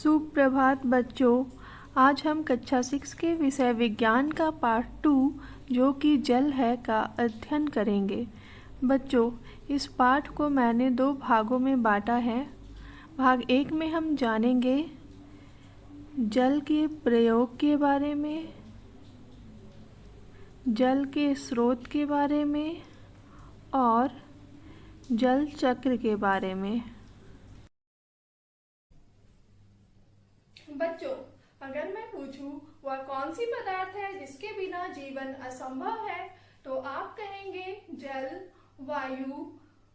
सुप्रभात बच्चों। आज हम कक्षा 6 के विषय विज्ञान का पार्ट 2 जो कि जल है का अध्ययन करेंगे। बच्चों, इस पाठ को मैंने 2 भागों में बांटा है। भाग 1 में हम जानेंगे जल के प्रयोग के बारे में, जल के स्रोत के बारे में और जल चक्र के बारे में। बच्चों, अगर मैं पूछूं वह कौन सी पदार्थ है जिसके बिना जीवन असंभव है, तो आप कहेंगे जल, वायु,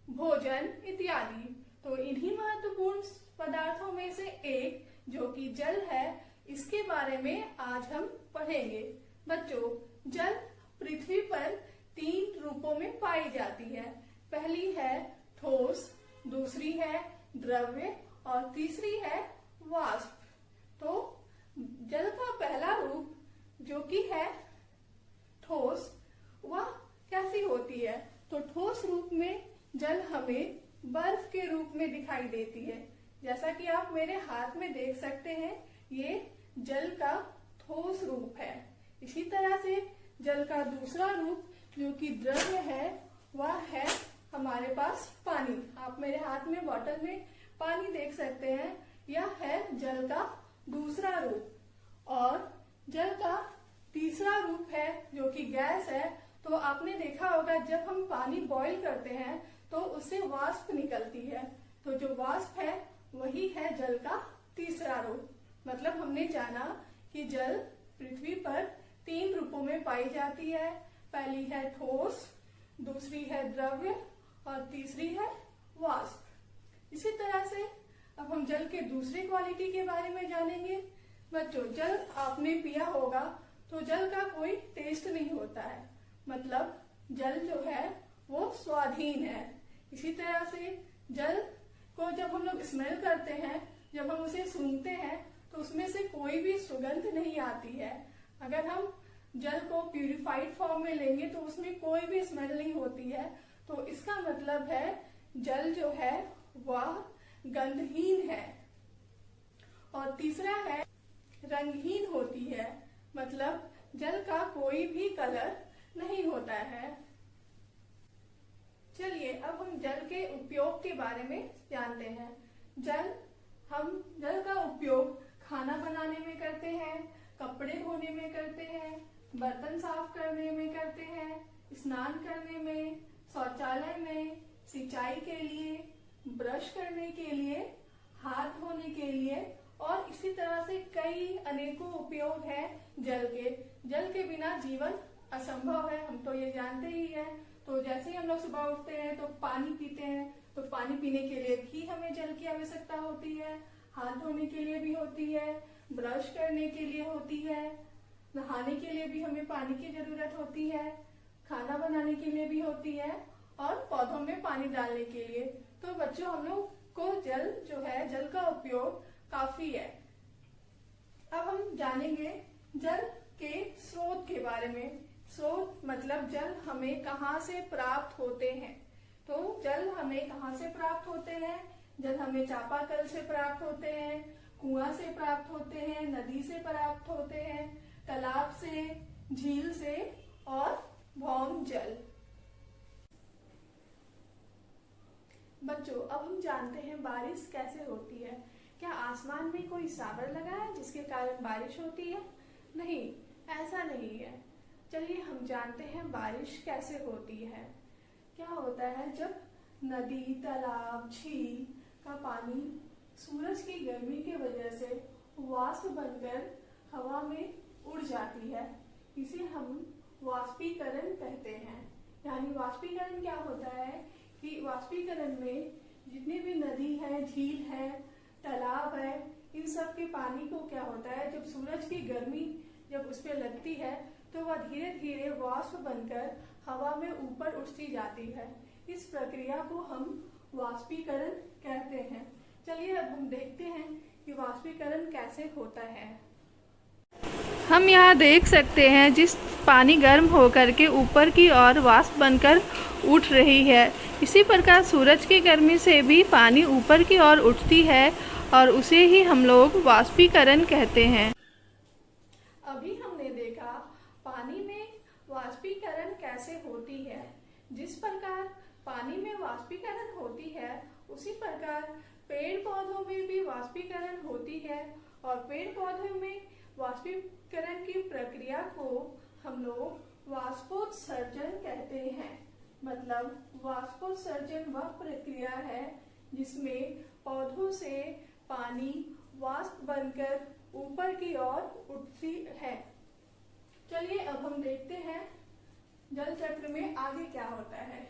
भोजन इत्यादि। तो इन्हीं महत्वपूर्ण पदार्थों में से एक जो कि जल है, इसके बारे में आज हम पढ़ेंगे। बच्चों, जल पृथ्वी पर 3 रूपों में पाई जाती है। पहली है ठोस, दूसरी है द्रव्य और तीसरी है वाष्प। तो जल का पहला रूप जो कि है ठोस, वह कैसी होती है? तो ठोस रूप में जल हमें बर्फ के रूप में दिखाई देती है। जैसा कि आप मेरे हाथ में देख सकते हैं, ये जल का ठोस रूप है। इसी तरह से जल का दूसरा रूप जो कि द्रव्य है, वह है हमारे पास पानी। आप मेरे हाथ में बोतल में पानी देख सकते हैं, यह है जल का दूसरा रूप। और जल का तीसरा रूप है जो कि गैस है। तो आपने देखा होगा जब हम पानी बॉईल करते हैं तो उससे वाष्प निकलती है। तो जो वाष्प है वही है जल का तीसरा रूप। मतलब हमने जाना कि जल पृथ्वी पर 3 रूपों में पाई जाती है। पहली है ठोस, दूसरी है द्रव्य और तीसरी है वाष्प। इसी तरह से अब हम जल के दूसरे क्वालिटी के बारे में जानेंगे। बच्चों, जल आपने पिया होगा तो जल का कोई टेस्ट नहीं होता है। मतलब जल जो है वो स्वादहीन है। इसी तरह से जल को जब हम लोग स्मेल करते हैं, जब हम उसे सूंघते हैं, तो उसमें से कोई भी सुगंध नहीं आती है। अगर हम जल को प्यूरिफाइड फॉर्म में लेंगे तो उसमें कोई भी स्मेल नहीं होती है। तो इसका मतलब है जल जो है वह गंधहीन है। और तीसरा है रंगहीन होती है। मतलब जल का कोई भी कलर नहीं होता है। चलिए अब हम जल के उपयोग के बारे में जानते हैं। हम जल का उपयोग खाना बनाने में करते हैं, कपड़े धोने में करते हैं, बर्तन साफ करने में करते हैं, स्नान करने में, शौचालय में, सिंचाई के लिए, ब्रश करने के लिए, हाथ धोने के लिए और इसी तरह से कई अनेकों उपयोग हैं जल के। जल के बिना जीवन असंभव है, हम तो ये जानते ही हैं। तो जैसे ही हम लोग सुबह उठते हैं तो पानी पीते हैं, तो पानी पीने के लिए भी हमें जल की आवश्यकता होती है। हाथ धोने के लिए भी होती है, ब्रश करने के लिए होती है, नहाने के लिए भी हमें पानी की जरूरत होती है, खाना बनाने के लिए भी होती है और पौधों में पानी डालने के लिए। तो बच्चों, हम लोग को जल जो है, जल का उपयोग काफी है। अब हम जानेंगे जल के स्रोत के बारे में। स्रोत मतलब जल हमें कहाँ से प्राप्त होते हैं। तो जल हमें कहाँ से प्राप्त होते हैं? जल हमें चापाकल से प्राप्त होते हैं, कुआं से प्राप्त होते हैं, नदी से प्राप्त होते हैं, तालाब से, झील से और भौम जल। बच्चों, अब हम जानते हैं बारिश कैसे होती है। क्या आसमान में कोई सागर लगा है जिसके कारण बारिश होती है? नहीं, ऐसा नहीं है। चलिए हम जानते हैं बारिश कैसे होती है। क्या होता है, जब नदी, तालाब, झील का पानी सूरज की गर्मी की वजह से वाष्प बनकर हवा में उड़ जाती है, इसे हम वाष्पीकरण कहते हैं। यानी वाष्पीकरण क्या होता है कि वाष्पीकरण में जितनी भी नदी है, झील है, तालाब है, इन सब के पानी को क्या होता है, जब सूरज की गर्मी जब उस पर लगती है तो वह धीरे धीरे वाष्प बनकर हवा में ऊपर उठती जाती है। इस प्रक्रिया को हम वाष्पीकरण कहते हैं। चलिए अब हम देखते हैं कि वाष्पीकरण कैसे होता है। हम यहाँ देख सकते हैं जिस पानी गर्म होकर के ऊपर की ओर वाष्प बनकर उठ रही है। इसी प्रकार सूरज की गर्मी से भी पानी ऊपर की ओर उठती है और उसे ही हम लोग वाष्पीकरण कहते हैं। अभी हमने देखा पानी में वाष्पीकरण कैसे होती है। जिस प्रकार पानी में वाष्पीकरण होती है उसी प्रकार पेड़ पौधों में भी वाष्पीकरण होती है, और पेड़ पौधों में वाष्पीकरण की प्रक्रिया को हम लोग वाष्पोत्सर्जन कहते हैं। मतलब वाष्पोत्सर्जन वह प्रक्रिया है जिसमें पौधों से पानी वाष्प बनकर ऊपर की ओर उठती है। चलिए अब हम देखते हैं जल चक्र में आगे क्या होता है।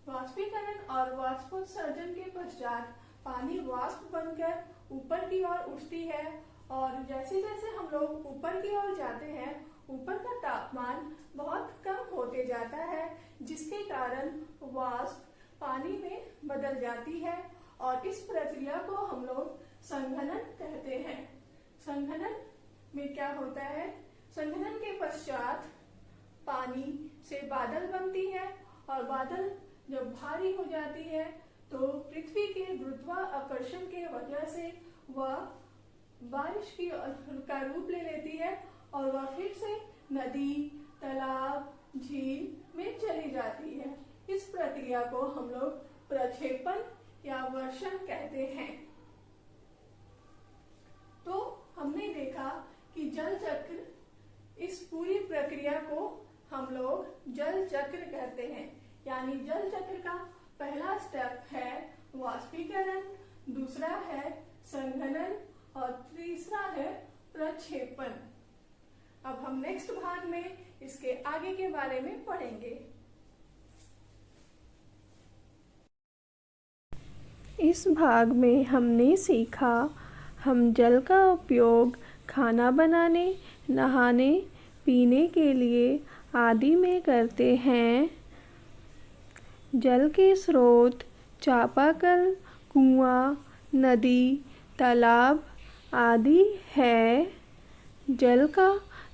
वाष्पीकरण और वाष्पोत्सर्जन के पश्चात पानी वाष्प बनकर ऊपर की ओर उठती है, और जैसे जैसे हम लोग ऊपर की ओर जाते हैं ऊपर का तापमान बहुत कम होते जाता है, जिसके कारण वाष्प पानी में बदल जाती है, और इस प्रक्रिया को हम लोग संघनन कहते हैं। संघनन में क्या होता है? संघनन के पश्चात पानी से बादल बनती है, और बादल जब भारी हो जाती है तो पृथ्वी के गुरुत्वाकर्षण के वजह से वह बारिश का रूप ले लेती है, और वह फिर से नदी, तालाब, झील में चली जाती है। इस प्रक्रिया को हम लोग प्रक्षेपण या वर्षण कहते हैं। तो हमने देखा कि जल चक्र, इस पूरी प्रक्रिया को हम लोग जल चक्र कहते हैं। यानी जल चक्र का पहला स्टेप है वाष्पीकरण, दूसरा है संघनन और तीसरा है प्रक्षेपण। अब हम नेक्स्ट भाग में इसके आगे के बारे में पढ़ेंगे। इस भाग में हमने सीखा हम जल का उपयोग खाना बनाने, नहाने, पीने के लिए आदि में करते हैं। जल के स्रोत चापाकल, कुआं, नदी, तालाब आदि है। जल का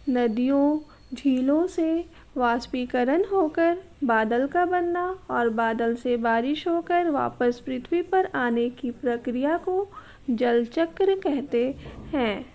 नदियों, झीलों से वाष्पीकरण होकर बादल का बनना और बादल से बारिश होकर वापस पृथ्वी पर आने की प्रक्रिया को जल चक्र कहते हैं।